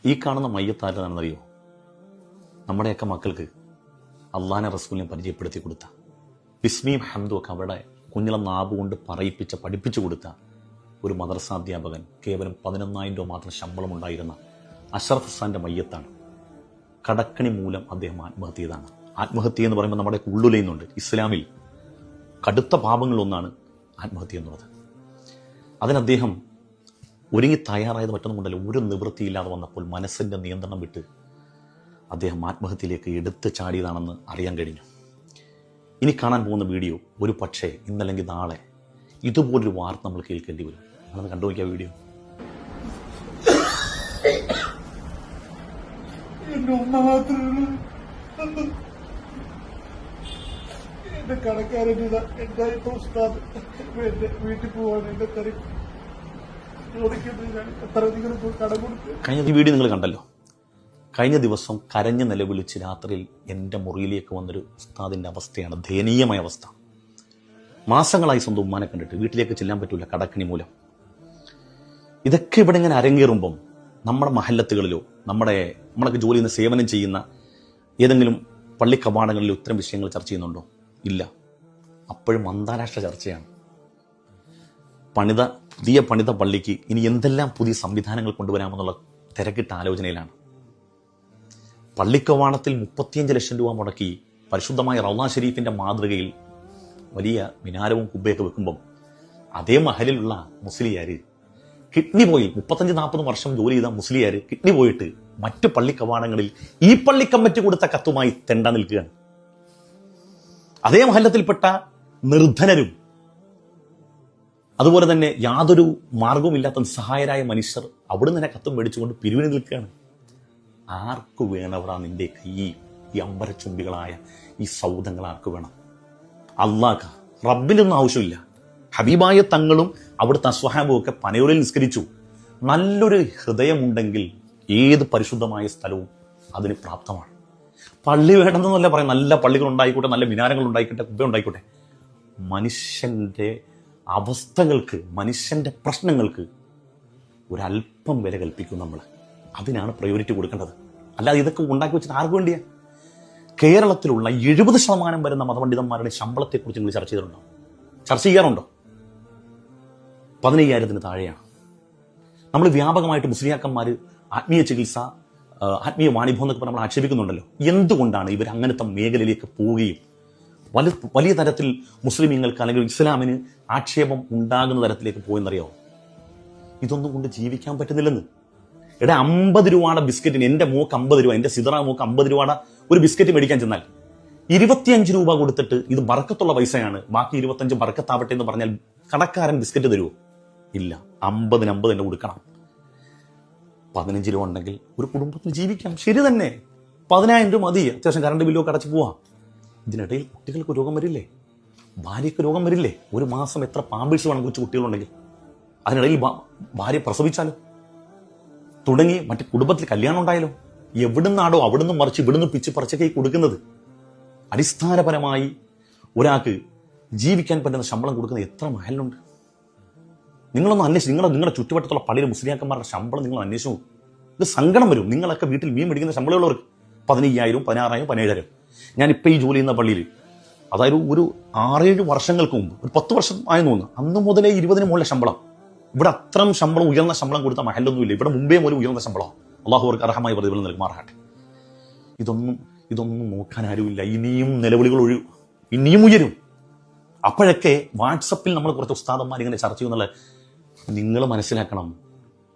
ഈ കാണുന്ന മയ്യത്താരതാണെന്നറിയോ? നമ്മുടെയൊക്കെ മക്കൾക്ക് അള്ളാനെ റസൂലിനെ പരിചയപ്പെടുത്തി കൊടുത്ത, ബിസ്മിയും ഹംദും ഒക്കെ അവിടെ കുഞ്ഞിളം നാവ് കൊണ്ട് പറയിപ്പിച്ച പഠിപ്പിച്ചു കൊടുത്ത ഒരു മദ്രസാധ്യാപകൻ, കേവലം 11,000 രൂപ മാത്രം ശമ്പളമുണ്ടായിരുന്ന അഷ്റഫ് ഹസാന്റെ മയ്യത്താണ്. കടക്കണി മൂലം അദ്ദേഹം ആത്മഹത്യ ചെയ്താണ്. ആത്മഹത്യ എന്ന് പറയുമ്പോൾ നമ്മുടെ ഉള്ളുലയുന്നുണ്ട്. ഇസ്ലാമിൽ കടുത്ത പാപങ്ങളിലൊന്നാണ് ആത്മഹത്യ എന്നുള്ളത്. അതിന് അദ്ദേഹം ഒരുങ്ങി തയ്യാറായത് മറ്റൊന്നുമുണ്ടല്ലോ, ഒരു നിവൃത്തിയില്ലാതെ വന്നപ്പോൾ മനസ്സിൻ്റെ നിയന്ത്രണം വിട്ട് അദ്ദേഹം ആത്മഹത്യയിലേക്ക് എടുത്ത് ചാടിയതാണെന്ന് അറിയാൻ കഴിഞ്ഞു. ഇനി കാണാൻ പോകുന്ന വീഡിയോ ഒരു പക്ഷേ ഇന്നല്ലെങ്കിൽ നാളെ ഇതുപോലൊരു വാർത്ത നമ്മൾ കേൾക്കേണ്ടി വരും. നിങ്ങളൊന്ന് കണ്ടു നോക്കിയ വീഡിയോ. എന്റെ ഉമ്മ മാത്രമേ എന്റെ കടക്കാരൻ എന്റെ ഉസ്താദ് എന്റെ വീട്ടിൽ പോവാൻ എന്റെ തിരക്ക് എത്ര അധികം കട കൊടുത്ത്. കഴിഞ്ഞ വീഡിയോ നിങ്ങൾ കണ്ടല്ലോ. കഴിഞ്ഞ ദിവസം കരഞ്ഞ് നിലവിളിച്ച് രാത്രിയിൽ എൻ്റെ മുറിയിലേക്ക് വന്നൊരു ഉസ്താദിൻ്റെ അവസ്ഥയാണ്, ദയനീയമായ അവസ്ഥ. മാസങ്ങളായി സ്വന്തം ഉമ്മാനെ കണ്ടിട്ട് വീട്ടിലേക്ക് ചെല്ലാൻ പറ്റൂല, കടക്കണി മൂലം. ഇതൊക്കെ ഇവിടെ ഇങ്ങനെ അരങ്ങേറുമ്പം നമ്മുടെ മഹല്ലത്തുകളിലോ നമ്മളൊക്കെ ജോലി ചെയ്യുന്ന സേവനം ചെയ്യുന്ന ഏതെങ്കിലും പള്ളി കവാടങ്ങളിലോ ഇത്തരം വിഷയങ്ങൾ ചർച്ച ചെയ്യുന്നുണ്ടോ? ഇല്ല. അപ്പോഴും അന്താരാഷ്ട്ര ചർച്ചയാണ്. പുതിയ പണിത പള്ളിക്ക് ഇനി എന്തെല്ലാം പുതിയ സംവിധാനങ്ങൾ കൊണ്ടുവരാമെന്നുള്ള തിരക്കിട്ട ആലോചനയിലാണ്. പള്ളിക്കവാടത്തിൽ 35 ലക്ഷം രൂപ മുടക്കി പരിശുദ്ധമായ റൗള ഷരീഫിന്റെ മാതൃകയിൽ വലിയ മിനാരവും കുബ്ബയൊക്കെ വെക്കുമ്പം അതേ മഹലിലുള്ള മുസ്ലിയാര് കിഡ്നി പോയി 35-40 വർഷം ജോലി ചെയ്ത മുസ്ലിയാര് കിഡ്നി പോയിട്ട് മറ്റു പള്ളി കവാടങ്ങളിൽ ഈ പള്ളി കമ്മിറ്റി കൊടുത്ത കത്തുമായി തെണ്ട നിൽക്കുകയാണ്. അതേ മഹല്ലത്തിൽപ്പെട്ട നിർധനരും അതുപോലെ തന്നെ യാതൊരു മാർഗവുമില്ലാത്ത നിസ്സഹായരായ മനുഷ്യർ അവിടെ തന്നെ കത്തും മേടിച്ചുകൊണ്ട് പിരിവിന് നിൽക്കുകയാണ്. ആർക്കു വേണവടാ നിന്റെ കൈ? ഈ അമ്പരച്ചുംബികളായ ഈ സൗദങ്ങൾ ആർക്ക് വേണം? അള്ളാഹ്, റബ്ബിനൊന്നും ആവശ്യമില്ല. ഹബീബായ തങ്ങളും അവിടുത്തെ അസ്വഹാബും ഒക്കെ പനയോലിൽ നിസ്കരിച്ചു. നല്ലൊരു ഹൃദയമുണ്ടെങ്കിൽ ഏത് പരിശുദ്ധമായ സ്ഥലവും അതിന് പ്രാപ്തമാണ്. പള്ളി വേണമെന്നല്ല പറയാം. നല്ല പള്ളികൾ ഉണ്ടായിക്കോട്ടെ, നല്ല മിനാരങ്ങൾ ഉണ്ടായിക്കോട്ടെ, കുബ്ബ ഉണ്ടായിക്കോട്ടെ. മനുഷ്യന്റെ അവസ്ഥകൾക്ക്, മനുഷ്യന്റെ പ്രശ്നങ്ങൾക്ക് ഒരല്പം വില കൽപ്പിക്കും നമ്മൾ. അതിനാണ് പ്രയോറിറ്റി കൊടുക്കേണ്ടത്. അല്ലാതെ ഇതൊക്കെ ഉണ്ടാക്കി വെച്ചിട്ട് ആർക്ക് വേണ്ടിയാ? കേരളത്തിലുള്ള 70% വരുന്ന മതപണ്ഡിതന്മാരുടെ ശമ്പളത്തെക്കുറിച്ച് നിങ്ങൾ ചർച്ച ചെയ്തിട്ടുണ്ടോ? ചർച്ച ചെയ്യാറുണ്ടോ? 15,000 താഴെയാണ്. നമ്മൾ വ്യാപകമായിട്ട് മുസ്ലിയാക്കന്മാർ ആത്മീയ ചികിത്സ, ആത്മീയ വാണിഭം എന്നൊക്കെ നമ്മൾ ആക്ഷേപിക്കുന്നുണ്ടല്ലോ. എന്തുകൊണ്ടാണ് ഇവർ അങ്ങനത്തെ മേഖലയിലേക്ക് പോവുകയും വലിയ തരത്തിൽ മുസ്ലിമീങ്ങൾക്ക് അല്ലെങ്കിൽ ഇസ്ലാമിന് ആക്ഷേപം ഉണ്ടാകുന്ന തരത്തിലേക്ക് പോയെന്നറിയാമോ? ഇതൊന്നും കൊണ്ട് ജീവിക്കാൻ പറ്റുന്നില്ലെന്ന്. 50 രൂപയുടെ ബിസ്ക്കറ്റിന് എൻ്റെ മോക്ക് 50 രൂപ, എൻ്റെ സിദറ മോക്ക് 50 രൂപയുടെ ഒരു ബിസ്ക്കറ്റ് മേടിക്കാൻ ചെന്നാൽ 25 രൂപ കൊടുത്തിട്ട് ഇത് ബർക്കത്തുള്ള പൈസയാണ്, ബാക്കി 25 ബർക്കത്താവട്ടെ എന്ന് പറഞ്ഞാൽ കടക്കാരൻ ബിസ്ക്കറ്റ് തരുമോ? ഇല്ല. 50-ന് 50 തന്നെ കൊടുക്കണം. 15 രൂപ ഉണ്ടെങ്കിൽ ഒരു കുടുംബത്തിന് ജീവിക്കാം. ശരി തന്നെ, 10,000 രൂപ മതി, അത്യാവശ്യം കറണ്ട് ബില്ലൊക്കെ അടച്ചു പോവാം. ഇതിനിടയിൽ കുട്ടികൾക്ക് രോഗം വരില്ലേ? ഭാര്യയ്ക്ക് രോഗം വരില്ലേ? ഒരു മാസം എത്ര പാമ്പേഴ്സ് വേണം കൊച്ചു കുട്ടികളുണ്ടെങ്കിൽ? അതിനിടയിൽ ഭാര്യ പ്രസവിച്ചാലോ? തുടങ്ങി മറ്റു കുടുംബത്തിൽ കല്യാണം ഉണ്ടായാലോ? എവിടുന്നാടോ അവിടുന്ന് മറിച്ച് ഇവിടുന്ന് പിച്ച് പറിച്ചൊക്കെ കൊടുക്കുന്നത്? അടിസ്ഥാനപരമായി ഒരാൾക്ക് ജീവിക്കാൻ പറ്റുന്ന ശമ്പളം കൊടുക്കുന്ന എത്ര മഹലുണ്ട്? നിങ്ങളൊന്ന് അന്വേഷിച്ചു. നിങ്ങളുടെ ചുറ്റുവട്ടത്തുള്ള പള്ളിയിലെ മുസ്ലിയാക്കന്മാരുടെ ശമ്പളം നിങ്ങൾ അന്വേഷിച്ചു. ഇത് സങ്കടം വരും. നിങ്ങളൊക്കെ വീട്ടിൽ മീൻ മേടിക്കുന്ന ശമ്പളമുള്ളവർക്ക് 15,000, 16,000, 17,000. ഞാനിപ്പോൾ ഈ ജോലി ചെയ്യുന്ന പള്ളിയിൽ, അതായത് ഒരു 6-7 വർഷങ്ങൾക്ക് മുമ്പ്, ഒരു 10 വർഷം ആയെന്ന് തോന്നുന്നു, അന്ന് മുതലേ 20-ന് മുകളിലെ ശമ്പളം. ഇവിടെ അത്രയും ശമ്പളം, ഉയർന്ന ശമ്പളം കൊടുത്ത മഹലൊന്നുമില്ല. ഇവിടെ മുമ്പേ പോലും ഉയർന്ന ശമ്പളം. അള്ളാഹു അവർക്ക് അർഹമായ പ്രതിഫലം നൽകുമാറാകട്ടെ. ഇതൊന്നും നോക്കാൻ ആരുമില്ല. ഇനിയും നിലവിളികൾ ഇനിയും ഉയരും. അപ്പോഴൊക്കെ വാട്സപ്പിൽ നമ്മൾ കുറച്ച് ഉസ്താദന്മാർ ഇങ്ങനെ ചർച്ച ചെയ്യുന്നുള്ള നിങ്ങൾ മനസ്സിലാക്കണം.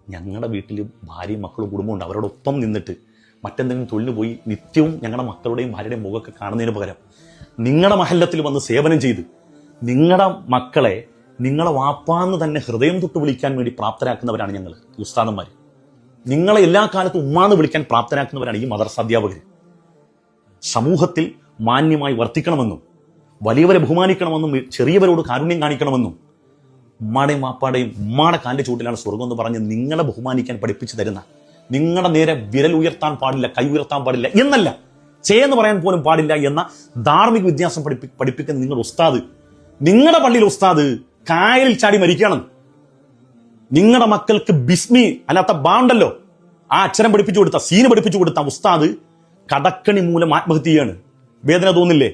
ഞങ്ങളുടെ വീട്ടിൽ ഭാര്യയും മക്കളും കുടുംബമുണ്ട്. അവരോടൊപ്പം നിന്നിട്ട് മറ്റെന്തെങ്കിലും തൊഴിലിന് പോയി നിത്യവും ഞങ്ങളുടെ മക്കളുടെയും ഭാര്യയുടെയും മുഖമൊക്കെ കാണുന്നതിന് പകരം നിങ്ങളുടെ മഹല്ലത്തിൽ വന്ന് സേവനം ചെയ്ത് നിങ്ങളുടെ മക്കളെ നിങ്ങളെ വാപ്പാന്ന് തന്നെ ഹൃദയം തൊട്ട് വിളിക്കാൻ വേണ്ടി പ്രാപ്തരാക്കുന്നവരാണ് ഞങ്ങൾ ഉസ്താദന്മാർ. നിങ്ങളെ എല്ലാ കാലത്തും ഉമ്മാന്ന് വിളിക്കാൻ പ്രാപ്തരാക്കുന്നവരാണ് ഈ മദ്രസാധ്യാപകർ. സമൂഹത്തിൽ മാന്യമായി വർത്തിക്കണമെന്നും വലിയവരെ ബഹുമാനിക്കണമെന്നും ചെറിയവരോട് കാരുണ്യം കാണിക്കണമെന്നും ഉമ്മാടെയും വാപ്പാടെയും ഉമ്മാടെ കാലിന്റെ ചൂട്ടിലാണ് സ്വർഗം എന്ന് പറഞ്ഞ് നിങ്ങളെ ബഹുമാനിക്കാൻ പഠിപ്പിച്ചു തരുന്ന, നിങ്ങളുടെ നേരെ വിരൽ ഉയർത്താൻ പാടില്ല, കൈ ഉയർത്താൻ പാടില്ല എന്നല്ല, എന്ന് പറയാൻ പോലും പാടില്ല എന്ന ധാർമ്മിക വിദ്യാഭ്യാസം പഠിപ്പിക്കുന്ന നിങ്ങളുടെ ഉസ്താദ്, നിങ്ങളുടെ പള്ളിയിൽ ഉസ്താദ് കായലിൽ ചാടി മരിക്കണം. നിങ്ങളുടെ മക്കൾക്ക് ബിസ്മി അല്ലാത്ത ബാണ്ടല്ലോ, ആ അക്ഷരം പഠിപ്പിച്ചു കൊടുത്ത, സീന് പഠിപ്പിച്ചു കൊടുത്ത ഉസ്താദ് കടക്കണി മൂലം ആത്മഹത്യ ചെയ്യാണ്. വേദന തോന്നില്ലേ?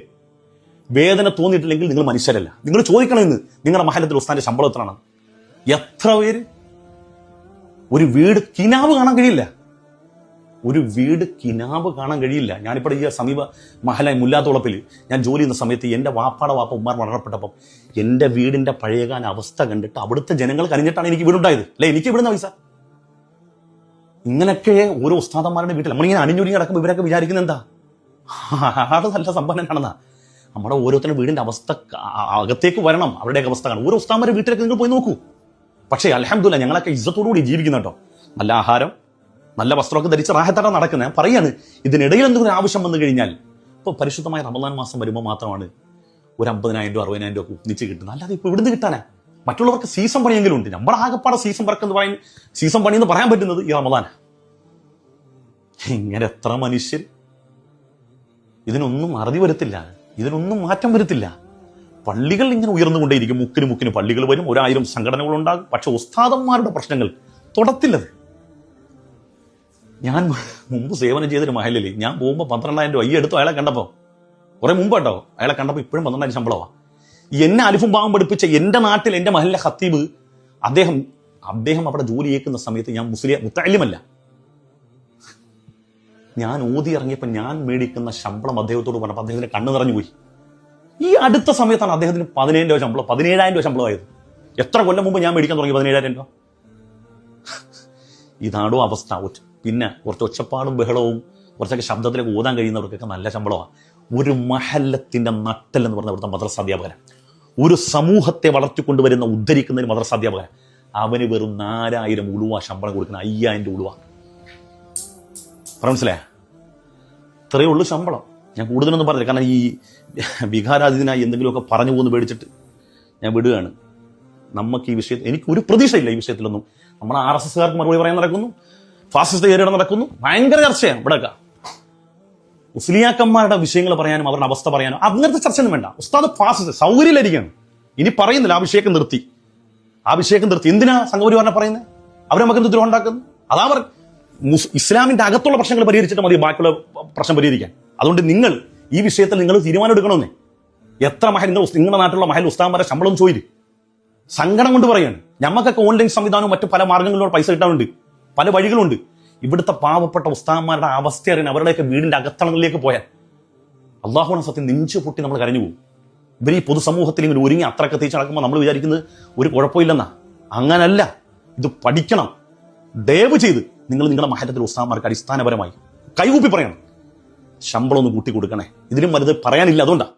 വേദന തോന്നിയിട്ടില്ലെങ്കിൽ നിങ്ങൾ മനുഷ്യരല്ല. നിങ്ങൾ ചോദിക്കണമെന്ന്, നിങ്ങളുടെ മഹല്ലത്തിൽ ഉസ്താദിന്റെ ശമ്പളം എത്രയാണ്? എത്ര പേര്? ഒരു വീട് കിനാവ് കാണാൻ കഴിയില്ല. ഒരു വീട് കിനാവ് കാണാൻ കഴിയില്ല. ഞാനിപ്പോൾ ഈ സമീപ മഹല മുല്ലാത്തോളപ്പിൽ ഞാൻ ജോലി ചെയ്യുന്ന സമയത്ത് എൻ്റെ വാപ്പാടെ വാപ്പ ഉമ്മാർ മരണപ്പെട്ടപ്പം എൻ്റെ വീടിൻ്റെ പഴയകാല അവസ്ഥ കണ്ടിട്ട് അവിടുത്തെ ജനങ്ങൾ കരഞ്ഞിട്ടാണ് എനിക്ക് വീടുണ്ടായത്. അല്ലെ, എനിക്ക് ഇവിടുന്ന പൈസ. ഇങ്ങനെയൊക്കെ ഓരോ ഉസ്താദന്മാരുടെ വീട്ടിൽ നമ്മളിങ്ങനെ അണിഞ്ഞൊരുങ്ങി കിടക്കുമ്പോൾ ഇവരൊക്കെ വിചാരിക്കുന്നത് എന്താ? ആട് നല്ല സമ്പന്നനാണെന്നാ. നമ്മുടെ ഓരോരുത്തരുടെ വീടിന്റെ അവസ്ഥ അകത്തേക്ക് വരണം, അവരുടെയൊക്കെ അവസ്ഥ കാണും. ഓരോ ഉസ്താദന്മാരുടെ വീട്ടിലേക്ക് നിങ്ങൾ പോയി നോക്കൂ. പക്ഷേ അൽഹംദുലില്ലാ ഞങ്ങളൊക്കെ ഇസ്സത്തോടുകൂടി ജീവിക്കുന്ന കേട്ടോ. നല്ല ആഹാരം, നല്ല വസ്ത്രമൊക്കെ ധരിച്ച് റാഹത്താണ് നടക്കുന്നത്. ഞാൻ പറയാണ്, ഇതിനിടയിൽ എന്തെങ്കിലും ആവശ്യം വന്നു കഴിഞ്ഞാൽ, ഇപ്പോൾ പരിശുദ്ധമായ റമദാൻ മാസം വരുമ്പോൾ മാത്രമാണ് ഒരു 50,000 രൂപ 60,000 രൂപ ഒന്നിച്ച് കിട്ടുന്നത്. അല്ലാതെ ഇപ്പോൾ ഇവിടുന്ന് കിട്ടാനാ? മറ്റുള്ളവർക്ക് സീസൺ പണിയെങ്കിലും ഉണ്ട്. നമ്മുടെ ആകെപ്പാടെ സീസൺ വർക്ക് എന്ന് പറയും, സീസൺ പണി എന്ന് പറയാൻ പറ്റുന്നത് ഈ റമദാൻ. ഇങ്ങനെ എത്ര മനുഷ്യർ! ഇതിനൊന്നും അറുതി വരത്തില്ല, ഇതിനൊന്നും മാറ്റം വരത്തില്ല. പള്ളികൾ ഇങ്ങനെ ഉയർന്നുകൊണ്ടേയിരിക്കും. മുക്കിന് പള്ളികൾ വരും, 1000 സംഘടനകളുണ്ടാകും. പക്ഷെ ഉസ്താദന്മാരുടെ പ്രശ്നങ്ങൾ തൊടത്തില്ലത്. ഞാൻ മുമ്പ് സേവനം ചെയ്തൊരു മഹലിൽ ഞാൻ പോകുമ്പോൾ 12,000 രൂപ ഈ എടുത്തു. അയാളെ കണ്ടപ്പോൾ കുറെ മുമ്പ് കേട്ടോ, അയാളെ കണ്ടപ്പോൾ ഇപ്പോഴും 12,000 ശമ്പളമാണ്. എന്നെ അലിഫും ഭാവം പഠിപ്പിച്ച എൻ്റെ നാട്ടിൽ എൻ്റെ മഹലിലെ ഖത്തീബ്, അദ്ദേഹം അവിടെ ജോലി ചെയ്യിക്കുന്ന സമയത്ത് ഞാൻ മുത്തഅല്ലിമല്ല. ഞാൻ ഓതി ഇറങ്ങിയപ്പോൾ ഞാൻ മേടിക്കുന്ന ശമ്പളം അദ്ദേഹത്തോട് പറഞ്ഞപ്പോൾ അദ്ദേഹത്തിന് കണ്ണ് നിറഞ്ഞു പോയി. ഈ അടുത്ത സമയത്താണ് അദ്ദേഹത്തിന് 15,000 രൂപ ശമ്പളം, 17,000 രൂപ ശമ്പളമായത്. എത്ര കൊല്ലം മുമ്പ് ഞാൻ മേടിക്കാൻ തുടങ്ങി 17,000 രൂപ? ഇതാണോ അവസ്ഥ? പിന്നെ കുറച്ച് ഒച്ചപ്പാടും ബഹളവും കുറച്ചൊക്കെ ശബ്ദത്തിലേക്ക് ഓതാൻ കഴിയുന്നവർക്കൊക്കെ നല്ല ശമ്പളമാണ്. ഒരു മഹല്ലത്തിന്റെ നട്ടൽ എന്ന് പറഞ്ഞ ഇവിടുത്തെ മദ്രസ അധ്യാപകൻ, ഒരു സമൂഹത്തെ വളർത്തിക്കൊണ്ടുവരുന്ന ഉദ്ധരിക്കുന്നതിന് മദ്രസ അധ്യാപകൻ, അവന് വെറും 4,000 ഉളുവ ശമ്പളം കൊടുക്കുന്ന 5,000 ഉളുവ. മനസ്സിലായ? ഇത്രയേ ഉള്ളൂ ശമ്പളം. ഞാൻ കൂടുതലൊന്നും പറഞ്ഞില്ല, കാരണം ഈ വികാരാധീനായി എന്തെങ്കിലുമൊക്കെ പറഞ്ഞു പോകുന്നു പേടിച്ചിട്ട് ഞാൻ വിടുകയാണ്. നമുക്ക് ഈ വിഷയത്തിൽ എനിക്കൊരു പ്രതീക്ഷയില്ല. ഈ വിഷയത്തിലൊന്നും നമ്മുടെ RSSകാർക്ക് മറുപടി പറയാൻ നടക്കുന്നു, ഫാസിസ്റ്റ് ഏരിയ നടക്കുന്നു, ഭയങ്കര ചർച്ചയാണ് ഇവിടെയൊക്കെ. മുസ്ലിയാക്കന്മാരുടെ വിഷയങ്ങൾ പറയാനും അവരുടെ അവസ്ഥ പറയാനും അങ്ങനത്തെ ചർച്ചയൊന്നും വേണ്ട. ഉസ്താദ് ഫാസിസ്റ്റ് സൗകര്യമില്ലായിരിക്കുകയാണ്. ഇനി പറയുന്നില്ല, ആ വിഷയം നിർത്തി. എന്തിനാ സംഘപരിവാറിനെ പറയുന്നത്? അവർ നമുക്ക് എന്ത് ദ്രോഹം ഉണ്ടാക്കുന്നു? അതാ ഇസ്ലാമിന്റെ അകത്തുള്ള പ്രശ്നങ്ങൾ പരിഹരിച്ചിട്ട് മതി ബാക്കിയുള്ള പ്രശ്നം പരിഹരിക്കാൻ. അതുകൊണ്ട് നിങ്ങൾ ഈ വിഷയത്തിൽ നിങ്ങൾ തീരുമാനം എടുക്കണമെന്നേ. എത്ര മഹൽ നിങ്ങളുടെ നാട്ടിലുള്ള മഹൽ ഉസ്താദന്മാരെ ശമ്പളം ചോദിച്ചു സങ്കടം കൊണ്ട് പറയാണ്. ഞമ്മക്കൊക്കെ ഓൺലൈൻ സംവിധാനവും മറ്റു പല മാർഗങ്ങളിലൂടെ പൈസ കിട്ടാനുണ്ട്, പല വഴികളുണ്ട്. ഇവിടുത്തെ പാവപ്പെട്ട ഉസ്താദന്മാരുടെ അവസ്ഥ അറിയാൻ അവരുടെയൊക്കെ വീടിന്റെ അകത്തളങ്ങളിലേക്ക് പോയാൽ അള്ളാഹുവിനെ സത്യം നെഞ്ചു പൊട്ടി നമ്മൾ കരഞ്ഞു പോകും. ഇവർ ഈ പൊതുസമൂഹത്തിൽ ഇങ്ങനെ ഒരുങ്ങി അത്രയൊക്കെ തേച്ച് നടക്കുമ്പോൾ നമ്മൾ വിചാരിക്കുന്നത് ഒരു കുഴപ്പമില്ലെന്നാ. അങ്ങനല്ല, ഇത് പഠിക്കണം. ദയവ് ചെയ്ത് നിങ്ങൾ നിങ്ങളുടെ മഹല്ലത്തിലെ ഉസ്താദന്മാർക്ക് അടിസ്ഥാനപരമായി കൈകൂപ്പി പറയണം, ശമ്പളം ഒന്ന് കൂട്ടി കൊടുക്കണേ. ഇതിലും വലുത് പറയാനില്ല. അതുകൊണ്ടാണ്